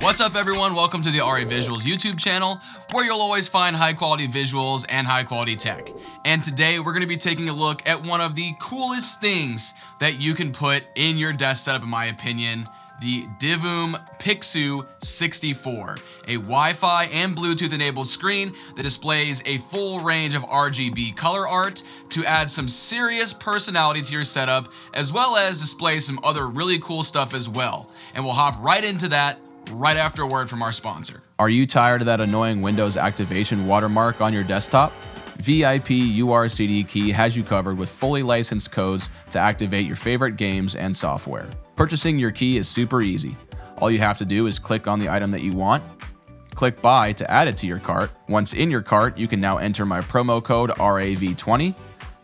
What's up everyone, welcome to the RA Visuals YouTube channel, where you'll always find high quality visuals and high quality tech. And today we're going to be taking a look at one of the coolest things that you can put in your desk setup, in my opinion, the Divoom Pixoo-64, a Wi-Fi and Bluetooth enabled screen that displays a full range of RGB color art to add some serious personality to your setup, as well as display some other really cool stuff as well. And we'll hop right into that right after a word from our sponsor. Are you tired of that annoying Windows activation watermark on your desktop? VIP URCD Key has you covered with fully licensed codes to activate your favorite games and software. Purchasing your key is super easy. All you have to do is click on the item that you want, click buy to add it to your cart. Once in your cart, you can now enter my promo code RAV20.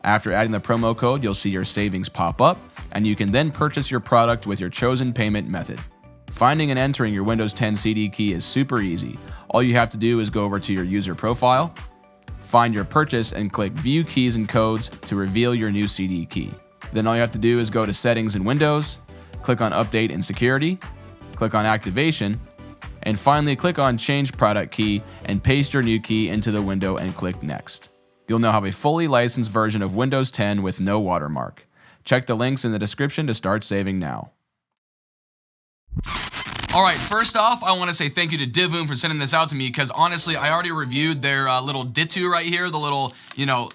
After adding the promo code, you'll see your savings pop up, and you can then purchase your product with your chosen payment method. Finding and entering your Windows 10 CD key is super easy. All you have to do is go over to your user profile, find your purchase, and click View Keys and Codes to reveal your new CD key. Then all you have to do is go to Settings in Windows, click on Update and Security, click on Activation, and finally click on Change Product Key and paste your new key into the window and click Next. You'll now have a fully licensed version of Windows 10 with no watermark. Check the links in the description to start saving now. Alright, first off, I want to say thank you to Divoom for sending this out to me, because honestly, I already reviewed their little Ditoo right here, the little,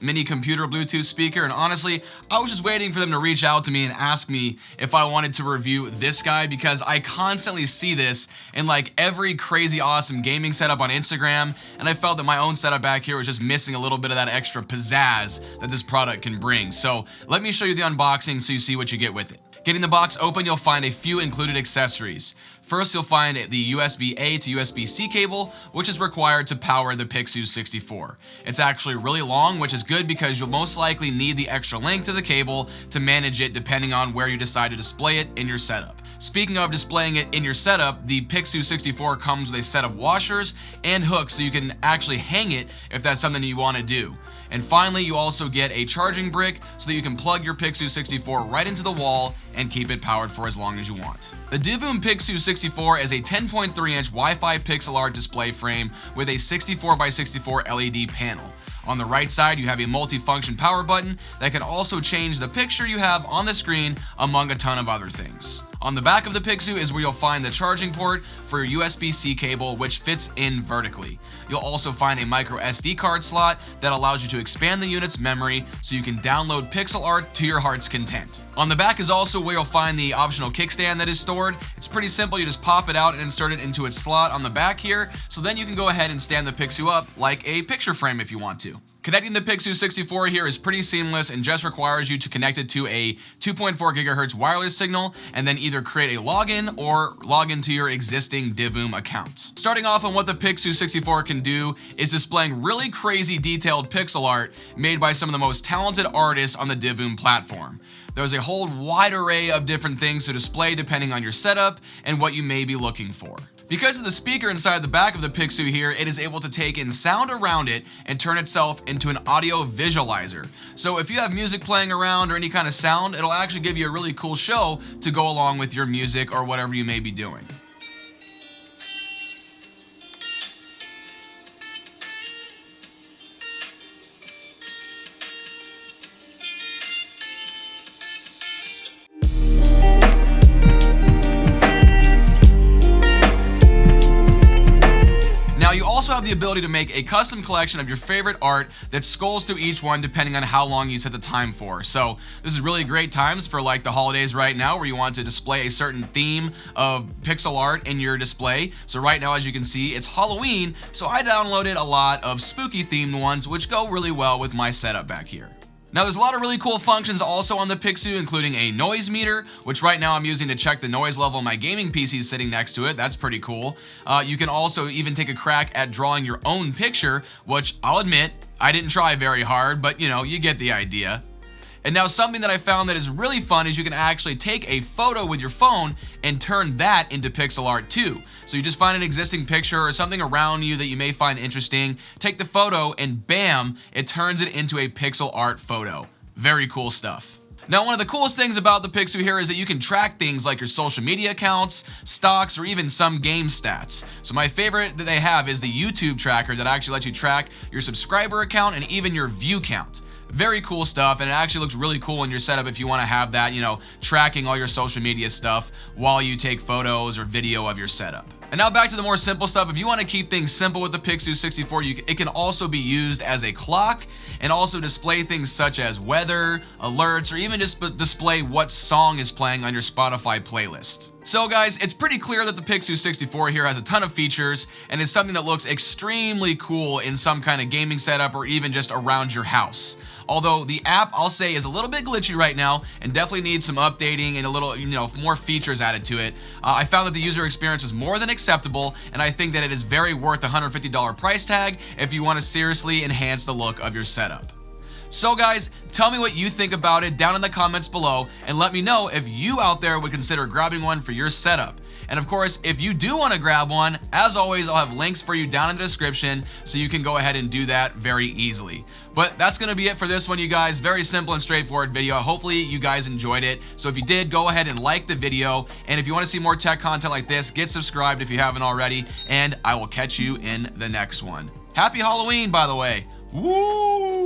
mini computer Bluetooth speaker, and honestly, I was just waiting for them to reach out to me and ask me if I wanted to review this guy, because I constantly see this in like every crazy awesome gaming setup on Instagram, and I felt that my own setup back here was just missing a little bit of that extra pizzazz that this product can bring. So let me show you the unboxing so you see what you get with it. Getting the box open, you'll find a few included accessories. First, you'll find the USB-A to USB-C cable, which is required to power the Pixoo-64. It's actually really long, which is good because you'll most likely need the extra length of the cable to manage it depending on where you decide to display it in your setup. Speaking of displaying it in your setup, the Pixoo-64 comes with a set of washers and hooks so you can actually hang it if that's something you want to do. And finally, you also get a charging brick so that you can plug your Pixoo-64 right into the wall and keep it powered for as long as you want. The Divoom Pixoo-64 is a 10.3-inch Wi-Fi pixel art display frame with a 64x64 LED panel. On the right side, you have a multi-function power button that can also change the picture you have on the screen, among a ton of other things. On the back of the Pixoo is where you'll find the charging port for your USB-C cable, which fits in vertically. You'll also find a micro SD card slot that allows you to expand the unit's memory so you can download pixel art to your heart's content. On the back is also where you'll find the optional kickstand that is stored. It's pretty simple, you just pop it out and insert it into its slot on the back here, so then you can go ahead and stand the Pixoo up like a picture frame if you want to. Connecting the Pixoo-64 here is pretty seamless and just requires you to connect it to a 2.4 GHz wireless signal and then either create a login or log into your existing Divoom account. Starting off on what the Pixoo-64 can do is displaying really crazy detailed pixel art made by some of the most talented artists on the Divoom platform. There's a whole wide array of different things to display depending on your setup and what you may be looking for. Because of the speaker inside the back of the Pixoo here, it is able to take in sound around it and turn itself into an audio visualizer. So if you have music playing around or any kind of sound, it'll actually give you a really cool show to go along with your music or whatever you may be doing. Have the ability to make a custom collection of your favorite art that scrolls through each one depending on how long you set the time for. So this is really great times for like the holidays right now, where you want to display a certain theme of pixel art in your display. So right now, as you can see, it's Halloween, so I downloaded a lot of spooky themed ones which go really well with my setup back here. Now there's a lot of really cool functions also on the Pixoo, including a noise meter, which right now I'm using to check the noise level my gaming PC is sitting next to it. That's pretty cool. You can also even take a crack at drawing your own picture, which I'll admit, I didn't try very hard, but you get the idea. And now something that I found that is really fun is you can actually take a photo with your phone and turn that into pixel art too. So you just find an existing picture or something around you that you may find interesting, take the photo, and bam, it turns it into a pixel art photo. Very cool stuff. Now, one of the coolest things about the Pixoo here is that you can track things like your social media accounts, stocks, or even some game stats. So my favorite that they have is the YouTube tracker that actually lets you track your subscriber account and even your view count. Very cool stuff, and it actually looks really cool in your setup if you want to have that, tracking all your social media stuff while you take photos or video of your setup. And now back to the more simple stuff. If you want to keep things simple with the Pixoo-64, it can also be used as a clock and also display things such as weather, alerts, or even just display what song is playing on your Spotify playlist. So guys, it's pretty clear that the Pixoo-64 here has a ton of features and is something that looks extremely cool in some kind of gaming setup or even just around your house. Although the app, I'll say, is a little bit glitchy right now and definitely needs some updating and a little, more features added to it. I found that the user experience is more than acceptable, and I think that it is very worth the $150 price tag if you want to seriously enhance the look of your setup. So guys, tell me what you think about it down in the comments below, and let me know if you out there would consider grabbing one for your setup. And of course, if you do want to grab one, as always, I'll have links for you down in the description so you can go ahead and do that very easily. But that's going to be it for this one, you guys. Very simple and straightforward video. Hopefully you guys enjoyed it. So if you did, go ahead and like the video. And if you want to see more tech content like this, get subscribed if you haven't already. And I will catch you in the next one. Happy Halloween, by the way. Woo!